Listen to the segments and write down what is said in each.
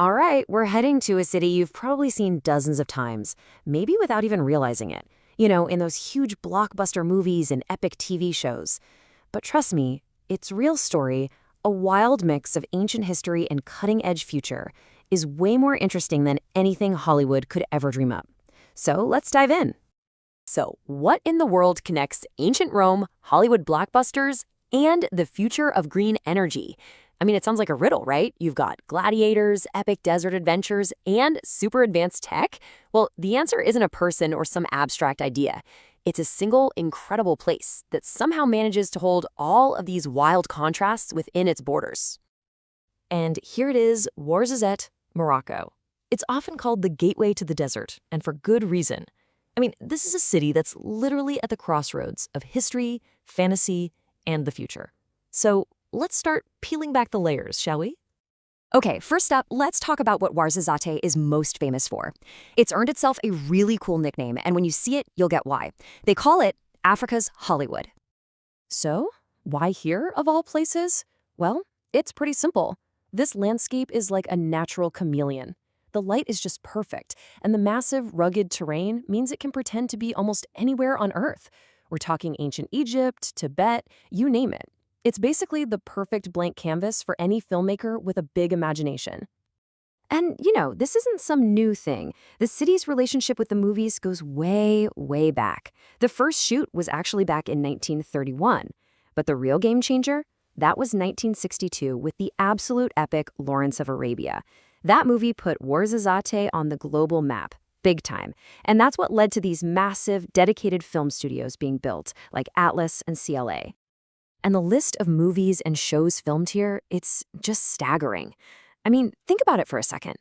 All right, we're heading to a city you've probably seen dozens of times, maybe without even realizing it. In those huge blockbuster movies and epic TV shows. But trust me, its real story, a wild mix of ancient history and cutting-edge future, is way more interesting than anything Hollywood could ever dream up. So let's dive in. So, what in the world connects ancient Rome, Hollywood blockbusters, and the future of green energy? I mean, it sounds like a riddle, right? You've got gladiators, epic desert adventures, and super advanced tech. Well, the answer isn't a person or some abstract idea. It's a single, incredible place that somehow manages to hold all of these wild contrasts within its borders. And here it is, Ouarzazate, Morocco. It's often called the gateway to the desert, and for good reason. I mean, this is a city that's literally at the crossroads of history, fantasy, and the future. So let's start peeling back the layers, shall we? Okay, first up, let's talk about what Ouarzazate is most famous for. It's earned itself a really cool nickname, and when you see it, you'll get why. They call it Africa's Hollywood. So, why here, of all places? Well, it's pretty simple. This landscape is like a natural chameleon. The light is just perfect, and the massive, rugged terrain means it can pretend to be almost anywhere on Earth. We're talking ancient Egypt, Tibet, you name it. It's basically the perfect blank canvas for any filmmaker with a big imagination. And, this isn't some new thing. The city's relationship with the movies goes way, way back. The first shoot was actually back in 1931. But the real game changer? That was 1962 with the absolute epic Lawrence of Arabia. That movie put Ouarzazate on the global map, big time. And that's what led to these massive, dedicated film studios being built, like Atlas and CLA. And the list of movies and shows filmed here, it's just staggering. I mean, think about it for a second.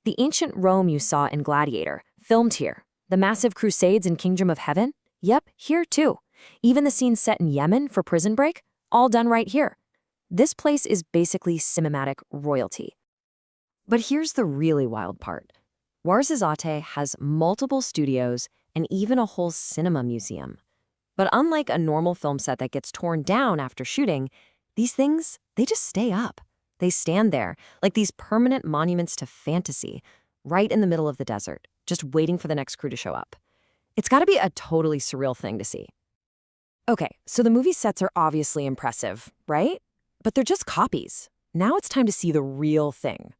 The ancient Rome you saw in Gladiator, filmed here. The massive crusades in Kingdom of Heaven? Yep, here too. Even the scenes set in Yemen for Prison Break? All done right here. This place is basically cinematic royalty. But here's the really wild part. Ouarzazate has multiple studios and even a whole cinema museum. But unlike a normal film set that gets torn down after shooting, these things, they just stay up. They stand there, like these permanent monuments to fantasy, right in the middle of the desert, just waiting for the next crew to show up. It's gotta be a totally surreal thing to see. Okay, so the movie sets are obviously impressive, right? But they're just copies. Now it's time to see the real thing.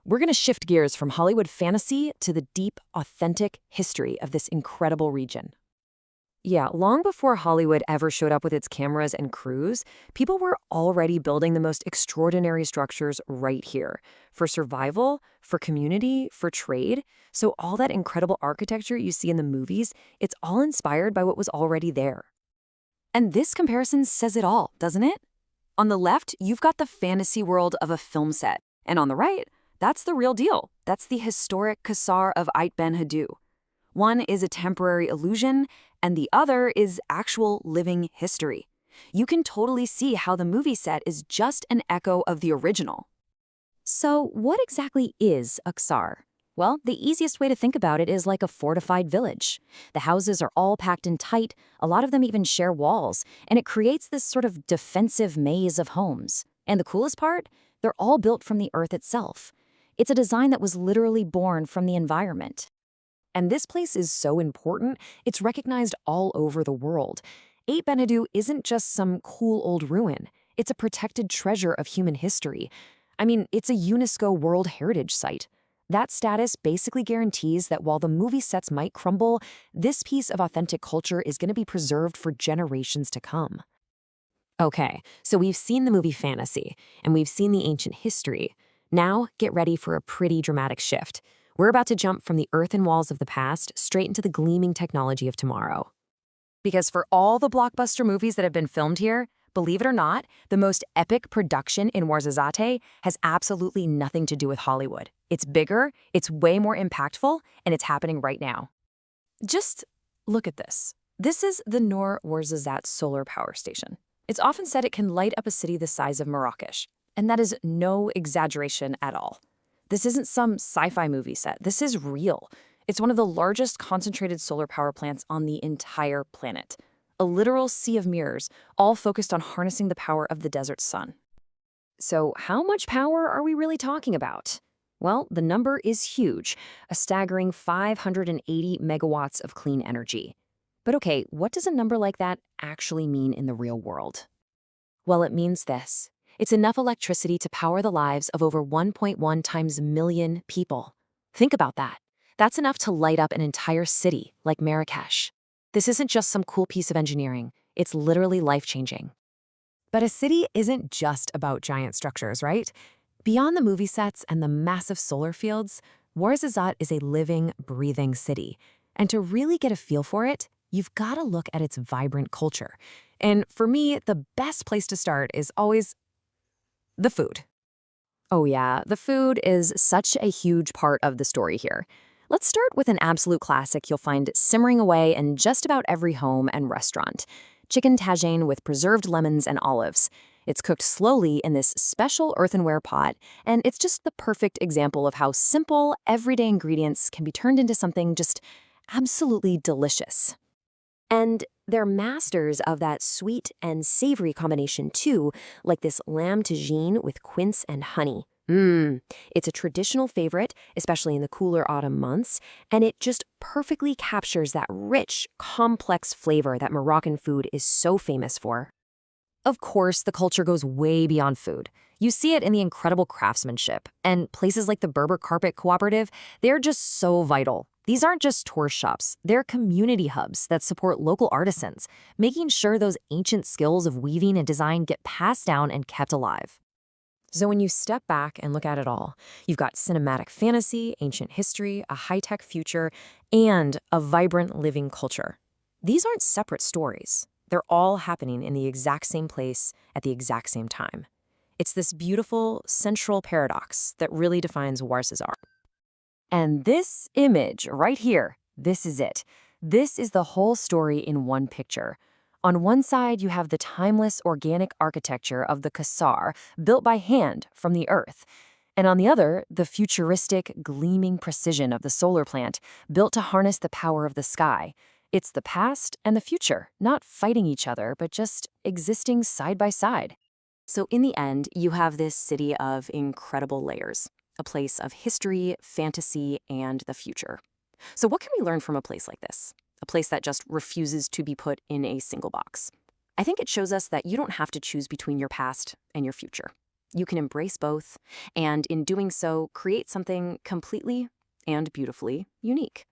We're gonna shift gears from Hollywood fantasy to the deep, authentic history of this incredible region. Yeah, long before Hollywood ever showed up with its cameras and crews, people were already building the most extraordinary structures right here. For survival, for community, for trade. So all that incredible architecture you see in the movies, it's all inspired by what was already there. And this comparison says it all, doesn't it? On the left, you've got the fantasy world of a film set. And on the right, that's the real deal. That's the historic Qasr of Ait Ben Haddou. One is a temporary illusion, and the other is actual living history. You can totally see how the movie set is just an echo of the original. So what exactly is a Qasr? Well, the easiest way to think about it is like a fortified village. The houses are all packed in tight, a lot of them even share walls, and it creates this sort of defensive maze of homes. And the coolest part? They're all built from the earth itself. It's a design that was literally born from the environment. And this place is so important, it's recognized all over the world. Ait Ben Haddou isn't just some cool old ruin. It's a protected treasure of human history. I mean, it's a UNESCO World Heritage Site. That status basically guarantees that while the movie sets might crumble, this piece of authentic culture is going to be preserved for generations to come. Okay, so we've seen the movie fantasy, and we've seen the ancient history. Now, get ready for a pretty dramatic shift. We're about to jump from the earthen walls of the past straight into the gleaming technology of tomorrow. Because for all the blockbuster movies that have been filmed here, believe it or not, the most epic production in Ouarzazate has absolutely nothing to do with Hollywood. It's bigger, it's way more impactful, and it's happening right now. Just look at this. This is the Noor Ouarzazate solar power station. It's often said it can light up a city the size of Marrakesh, and that is no exaggeration at all. This isn't some sci-fi movie set. This is real. It's one of the largest concentrated solar power plants on the entire planet. A literal sea of mirrors, all focused on harnessing the power of the desert sun. So how much power are we really talking about? Well, the number is huge, a staggering 580 megawatts of clean energy. But okay, what does a number like that actually mean in the real world? Well, it means this. It's enough electricity to power the lives of over 1.1 times million people. Think about that. That's enough to light up an entire city, like Marrakesh. This isn't just some cool piece of engineering. It's literally life-changing. But a city isn't just about giant structures, right? Beyond the movie sets and the massive solar fields, Ouarzazate is a living, breathing city. And to really get a feel for it, you've got to look at its vibrant culture. And for me, the best place to start is always the food. Oh yeah, the food is such a huge part of the story here. Let's start with an absolute classic you'll find simmering away in just about every home and restaurant. Chicken tagine with preserved lemons and olives. It's cooked slowly in this special earthenware pot, and it's just the perfect example of how simple, everyday ingredients can be turned into something just absolutely delicious. And they're masters of that sweet and savory combination too, like this lamb tagine with quince and honey. It's a traditional favorite, especially in the cooler autumn months, and it just perfectly captures that rich, complex flavor that Moroccan food is so famous for. Of course, the culture goes way beyond food. You see it in the incredible craftsmanship, and places like the Berber Carpet Cooperative, they're just so vital. These aren't just tourist shops, they're community hubs that support local artisans, making sure those ancient skills of weaving and design get passed down and kept alive. So when you step back and look at it all, you've got cinematic fantasy, ancient history, a high-tech future, and a vibrant living culture. These aren't separate stories. They're all happening in the exact same place at the exact same time. It's this beautiful, central paradox that really defines Ouarzazate. And this image right here, this is it. This is the whole story in one picture. On one side, you have the timeless organic architecture of the Qasar, built by hand from the earth. And on the other, the futuristic, gleaming precision of the solar plant, built to harness the power of the sky. It's the past and the future, not fighting each other, but just existing side by side. So in the end, you have this city of incredible layers, a place of history, fantasy, and the future. So what can we learn from a place like this? A place that just refuses to be put in a single box. I think it shows us that you don't have to choose between your past and your future. You can embrace both, and in doing so, create something completely and beautifully unique.